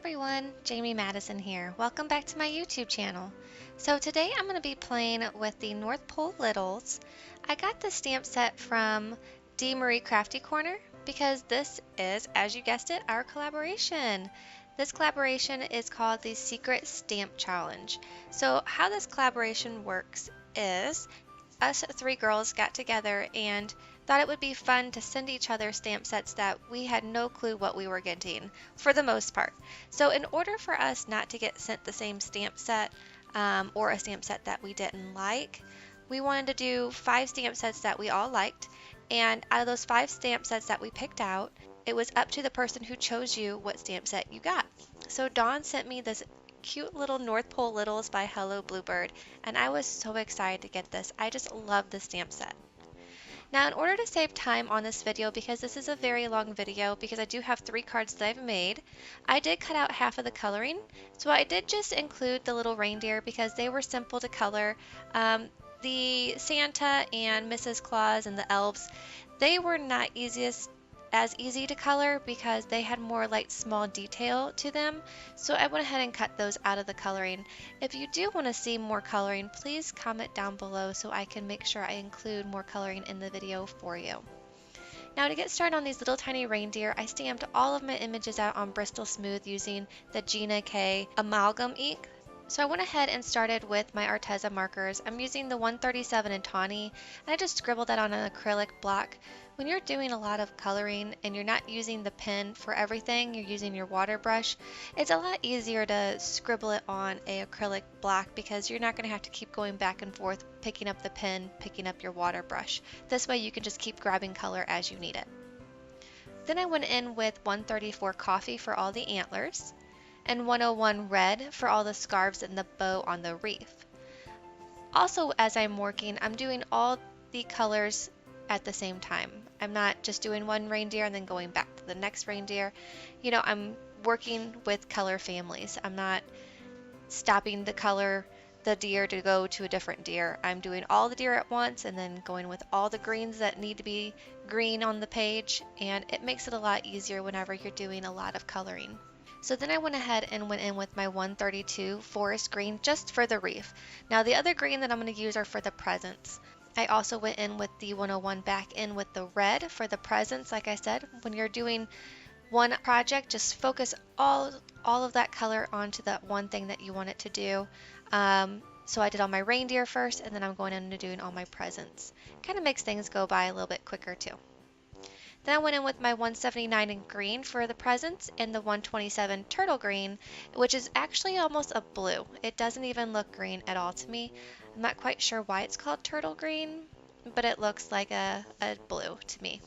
everyone, Jamie Madison here. Welcome back to my YouTube channel. So today I'm going to be playing with the North Pole Littles. I got this stamp set from D. Marie Crafty Corner because this is, as you guessed it, our collaboration. This collaboration is called the Secret Stamp Challenge. So how this collaboration works is us three girls got together and thought it would be fun to send each other stamp sets that we had no clue what we were getting, for the most part. So in order for us not to get sent the same stamp set or a stamp set that we didn't like, we wanted to do 5 stamp sets that we all liked, and out of those 5 stamp sets that we picked out, it was up to the person who chose you what stamp set you got. So Dawn sent me this cute little North Pole Littles by Hello Bluebird, and I was so excited to get this. I just love the stamp set. Now, in order to save time on this video, because this is a very long video, because I do have 3 cards that I've made, I did cut out half of the coloring. So I did just include the little reindeer because they were simple to color. The Santa and Mrs. Claus and the elves, they were not as easy to color because they had more like small detail to them, so I went ahead and cut those out of the coloring. If you do want to see more coloring, please comment down below so I can make sure I include more coloring in the video for you. Now to get started on these little tiny reindeer, I stamped all of my images out on Bristol Smooth using the Gina K Amalgam ink. So I went ahead and started with my Arteza markers. I'm using the 137 in Tawny, and I just scribbled that on an acrylic block. When you're doing a lot of coloring and you're not using the pen for everything, you're using your water brush, it's a lot easier to scribble it on an acrylic block because you're not going to have to keep going back and forth, picking up the pen, picking up your water brush. This way you can just keep grabbing color as you need it. Then I went in with 134 Coffee for all the antlers, and 101 Red for all the scarves and the bow on the wreath. Also, as I'm working, I'm doing all the colors at the same time. I'm not just doing one reindeer and then going back to the next reindeer. You know, I'm working with color families. I'm not stopping the deer to go to a different deer. I'm doing all the deer at once and then going with all the greens that need to be green on the page, and it makes it a lot easier whenever you're doing a lot of coloring. So then I went ahead and went in with my 132 Forest Green just for the wreath. Now the other green that I'm going to use are for the presents. I also went in with the 101 back in with the red for the presents. Like I said, when you're doing one project, just focus all of that color onto that one thing that you want it to do. So I did all my reindeer first, and then I'm going in and doing all my presents. Kind of makes things go by a little bit quicker too. Then I went in with my 179 in green for the presents and the 127 turtle green, which is actually almost a blue. It doesn't even look green at all to me. I'm not quite sure why it's called turtle green, but it looks like a blue to me.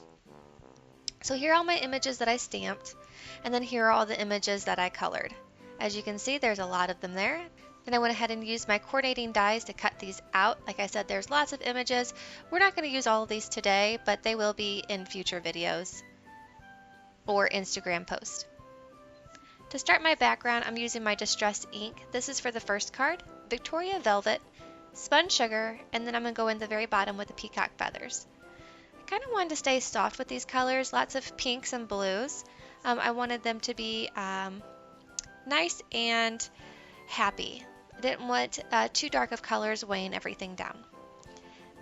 So here are all my images that I stamped, and then here are all the images that I colored. As you can see, there's a lot of them there. Then I went ahead and used my coordinating dies to cut these out. Like I said, there's lots of images. We're not going to use all of these today, but they will be in future videos or Instagram posts. To start my background, I'm using my Distress ink. This is for the first card, Victoria Velvet, Spun Sugar, and then I'm going to go in the very bottom with the Peacock Feathers. I kind of wanted to stay soft with these colors, lots of pinks and blues. I wanted them to be nice and happy. I didn't want too dark of colors weighing everything down.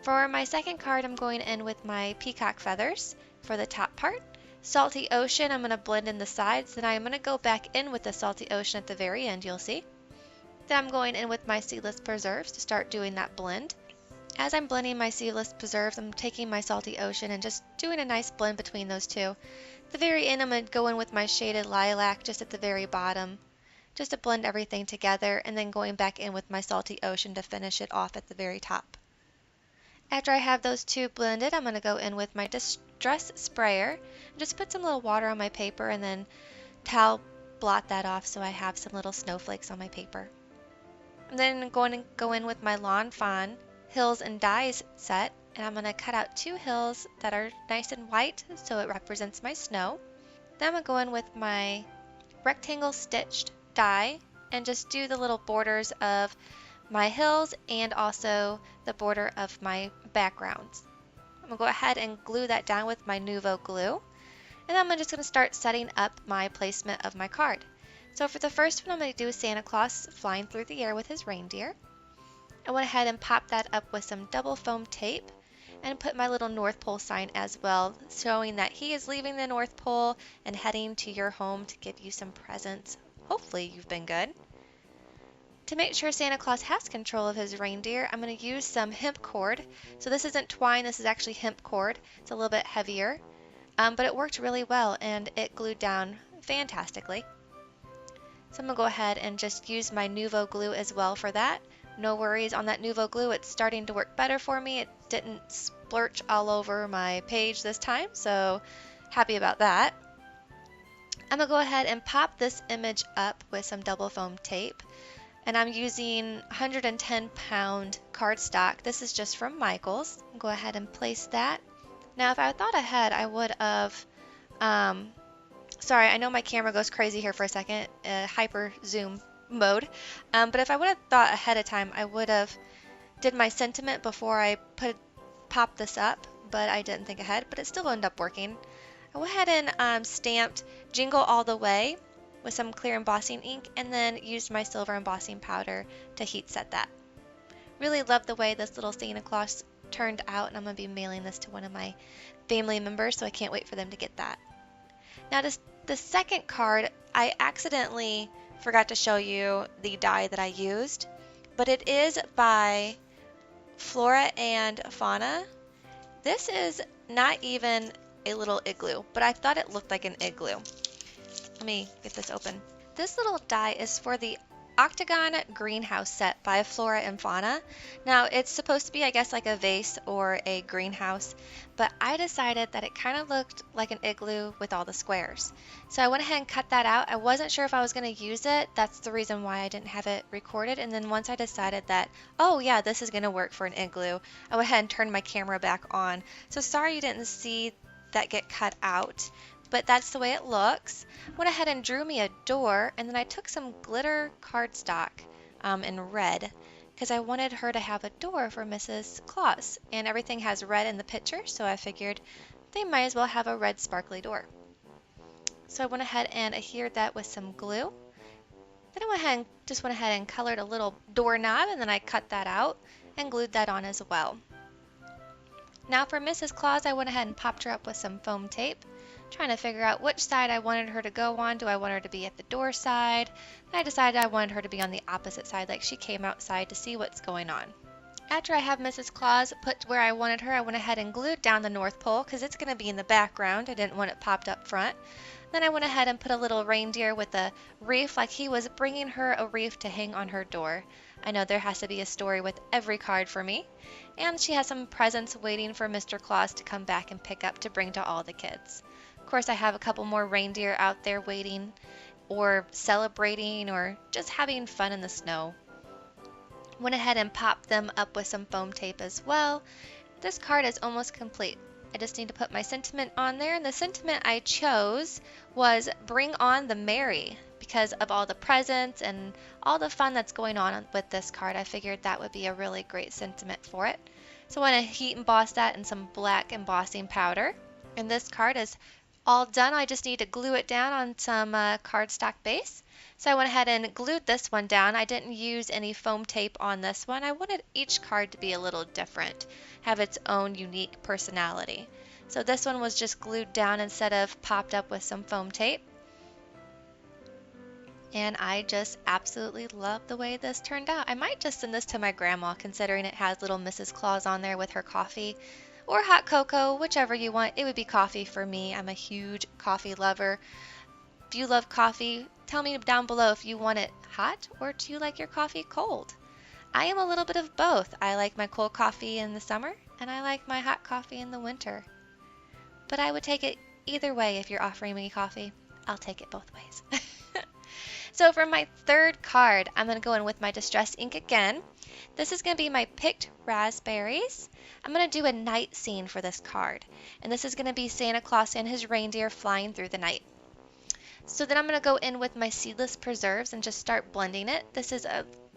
For my second card, I'm going in with my Peacock Feathers for the top part. Salty Ocean, I'm going to blend in the sides, then I'm going to go back in with the Salty Ocean at the very end, you'll see. Then I'm going in with my Seedless Preserves to start doing that blend. As I'm blending my Seedless Preserves, I'm taking my Salty Ocean and just doing a nice blend between those two. At the very end, I'm going to go in with my Shaded Lilac just at the very bottom, just to blend everything together, and then going back in with my Salty Ocean to finish it off at the very top. After I have those two blended, I'm going to go in with my Distress Sprayer and just put some little water on my paper and then towel blot that off so I have some little snowflakes on my paper. And then I'm going to go in with my Lawn Fawn Hills and Dies set, and I'm going to cut out 2 hills that are nice and white so it represents my snow. Then I'm going to go in with my Rectangle Stitched die and just do the little borders of my hills and also the border of my backgrounds. I'm going to go ahead and glue that down with my Nuvo glue, and then I'm just going to start setting up my placement of my card. So for the first one, I'm going to do Santa Claus flying through the air with his reindeer. I went ahead and popped that up with some double foam tape and put my little North Pole sign as well, showing that he is leaving the North Pole and heading to your home to give you some presents. Hopefully you've been good. To make sure Santa Claus has control of his reindeer, I'm going to use some hemp cord. So this isn't twine, this is actually hemp cord. It's a little bit heavier, but it worked really well and it glued down fantastically. So I'm going to go ahead and just use my Nuvo glue as well for that. No worries on that Nuvo glue, it's starting to work better for me. It didn't splurch all over my page this time, so happy about that. I'm going to go ahead and pop this image up with some double foam tape. And I'm using 110-pound cardstock. This is just from Michael's. I'll go ahead and place that. Now if I thought ahead, I would have sorry, I know my camera goes crazy here for a second, hyper zoom mode, but if I would have thought ahead of time, I would have did my sentiment before I popped this up, but I didn't think ahead, but it still ended up working. I went ahead and stamped Jingle All the Way with some clear embossing ink and then used my silver embossing powder to heat set that. Really love the way this little Santa Claus turned out, and I'm going to be mailing this to one of my family members, so I can't wait for them to get that. Now the second card, I accidentally forgot to show you the die that I used, but it is by Flora and Fauna. This is not even a little igloo, but I thought it looked like an igloo. Let me get this open. This little die is for the Octagon Greenhouse set by Flora and Fauna. Now it's supposed to be, I guess, like a vase or a greenhouse, but I decided that it kind of looked like an igloo with all the squares. So I went ahead and cut that out. I wasn't sure if I was going to use it. That's the reason why I didn't have it recorded. And then once I decided that, oh yeah, this is going to work for an igloo, I went ahead and turned my camera back on. So sorry you didn't see that get cut out, but that's the way it looks. Went ahead and drew me a door, and then I took some glitter cardstock in red because I wanted her to have a door for Mrs. Claus, and everything has red in the picture, so I figured they might as well have a red sparkly door. So I went ahead and adhered that with some glue. Then I went ahead and colored a little doorknob, and then I cut that out and glued that on as well. Now for Mrs. Claus, I went ahead and popped her up with some foam tape, trying to figure out which side I wanted her to go on. Do I want her to be at the door side? And I decided I wanted her to be on the opposite side, like she came outside to see what's going on. After I have Mrs. Claus put where I wanted her, I went ahead and glued down the North Pole because it's going to be in the background. I didn't want it popped up front. Then I went ahead and put a little reindeer with a wreath, like he was bringing her a wreath to hang on her door. I know there has to be a story with every card for me. And she has some presents waiting for Mr. Claus to come back and pick up to bring to all the kids. Of course, I have a couple more reindeer out there waiting or celebrating or just having fun in the snow. Went ahead and popped them up with some foam tape as well. This card is almost complete. I just need to put my sentiment on there, and the sentiment I chose was Bring on the Merry. Because of all the presents and all the fun that's going on with this card, I figured that would be a really great sentiment for it. So I want to heat emboss that in some black embossing powder. And this card is all done. I just need to glue it down on some cardstock base. So I went ahead and glued this one down. I didn't use any foam tape on this one. I wanted each card to be a little different, have its own unique personality. So this one was just glued down instead of popped up with some foam tape. And I just absolutely love the way this turned out. I might just send this to my grandma, considering it has little Mrs. Claus on there with her coffee or hot cocoa, whichever you want. It would be coffee for me. I'm a huge coffee lover. If you love coffee, tell me down below if you want it hot or do you like your coffee cold. I am a little bit of both. I like my cold coffee in the summer and I like my hot coffee in the winter. But I would take it either way. If you're offering me coffee, I'll take it both ways. So for my third card, I'm going to go in with my Distress ink again. This is going to be my Picked Raspberries. I'm going to do a night scene for this card. And this is going to be Santa Claus and his reindeer flying through the night. So then I'm going to go in with my Seedless Preserves and just start blending it. This is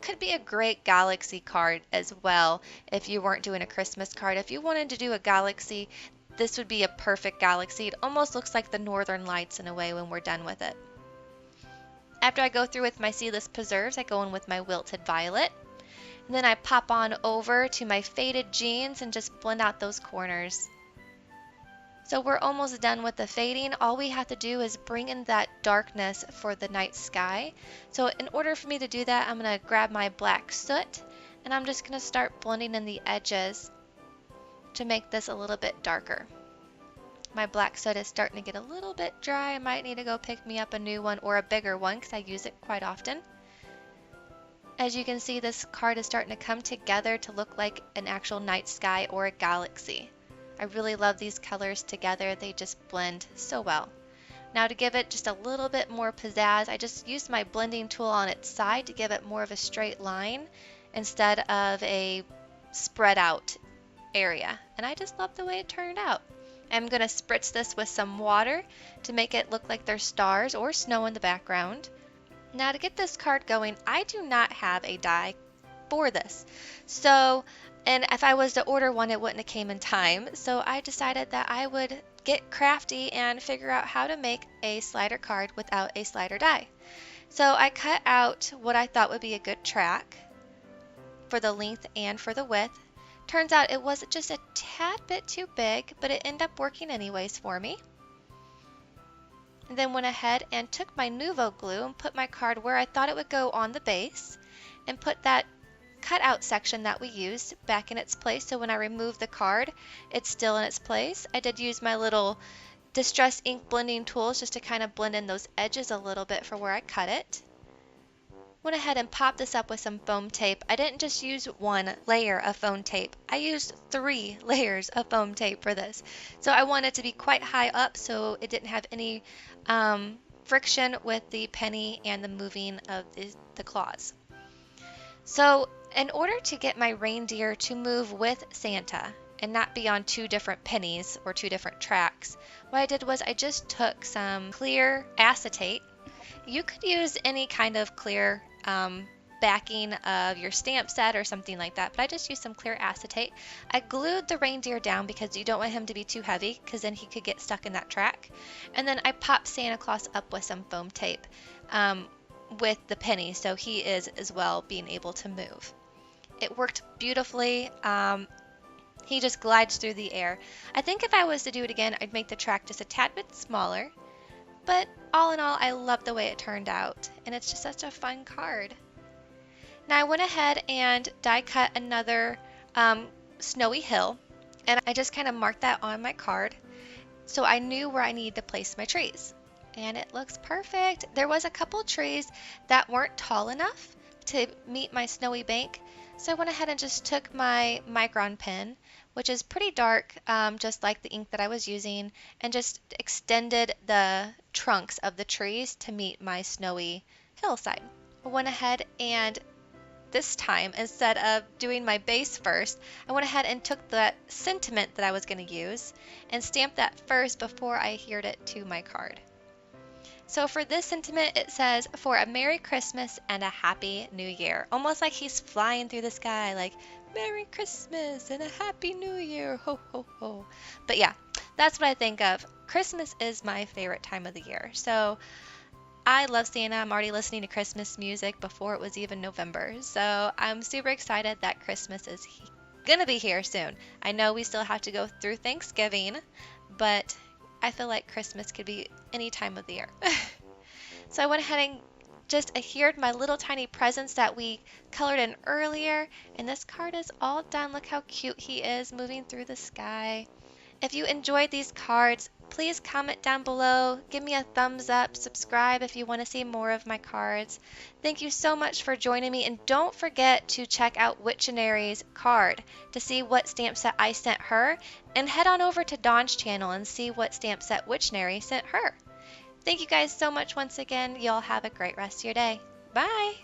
could be a great galaxy card as well if you weren't doing a Christmas card. If you wanted to do a galaxy, this would be a perfect galaxy. It almost looks like the Northern Lights in a way when we're done with it. After I go through with my Seedless Preserves, I go in with my Wilted Violet. And then I pop on over to my Faded Jeans and just blend out those corners. So we're almost done with the fading. All we have to do is bring in that darkness for the night sky. So in order for me to do that, I'm going to grab my black soot and I'm just going to start blending in the edges to make this a little bit darker. My black soot is starting to get a little bit dry. I might need to go pick me up a new one or a bigger one because I use it quite often. As you can see, this card is starting to come together to look like an actual night sky or a galaxy. I really love these colors together. They just blend so well. Now to give it just a little bit more pizzazz, I just used my blending tool on its side to give it more of a straight line instead of a spread out area. And I just love the way it turned out. I'm going to spritz this with some water to make it look like there's stars or snow in the background. Now to get this card going, I do not have a die for this. And if I was to order one, it wouldn't have came in time. So I decided that I would get crafty and figure out how to make a slider card without a slider die. So I cut out what I thought would be a good track for the length and for the width. Turns out it was just a tad bit too big, but it ended up working anyways for me. And then went ahead and took my Nuvo glue and put my card where I thought it would go on the base and put that cutout section that we used back in its place, so when I remove the card it's still in its place. I did use my little Distress ink blending tools just to kind of blend in those edges a little bit for where I cut it. Went ahead and popped this up with some foam tape. I didn't just use one layer of foam tape, I used 3 layers of foam tape for this. So I wanted it to be quite high up so it didn't have any friction with the penny and the moving of the claws. So in order to get my reindeer to move with Santa and not be on 2 different pennies or 2 different tracks, what I did was I just took some clear acetate. You could use any kind of clear backing of your stamp set or something like that, but I just used some clear acetate. I glued the reindeer down because you don't want him to be too heavy because then he could get stuck in that track. And then I popped Santa Claus up with some foam tape with the penny so he is as well being able to move. It worked beautifully. He just glides through the air. I think if I was to do it again, I'd make the track just a tad bit smaller. But all in all, I love the way it turned out. And it's just such a fun card. Now I went ahead and die cut another snowy hill. And I just kind of marked that on my card. So I knew where I needed to place my trees. And it looks perfect. There was a couple trees that weren't tall enough to meet my snowy bank. So I went ahead and just took my micron pen, which is pretty dark, just like the ink that I was using, and just extended the trunks of the trees to meet my snowy hillside. I went ahead and this time, instead of doing my base first, I went ahead and took the sentiment that I was going to use and stamped that first before I adhered it to my card. So for this sentiment, it says, "For a Merry Christmas and a Happy New Year." Almost like he's flying through the sky, like, "Merry Christmas and a Happy New Year, ho, ho, ho." But yeah, that's what I think of. Christmas is my favorite time of the year. So I love Santa. I'm already listening to Christmas music before it was even November. So I'm super excited that Christmas is gonna be here soon. I know we still have to go through Thanksgiving, but I feel like Christmas could be any time of the year. So I went ahead and just adhered my little tiny presents that we colored in earlier, and this card is all done. Look how cute he is moving through the sky. If you enjoyed these cards, please comment down below, give me a thumbs up, subscribe if you want to see more of my cards. Thank you so much for joining me, and don't forget to check out Witchenary's card to see what stamp set I sent her, and head on over to Dawn's channel and see what stamp set Witchenary sent her. Thank you guys so much once again. Y'all have a great rest of your day. Bye!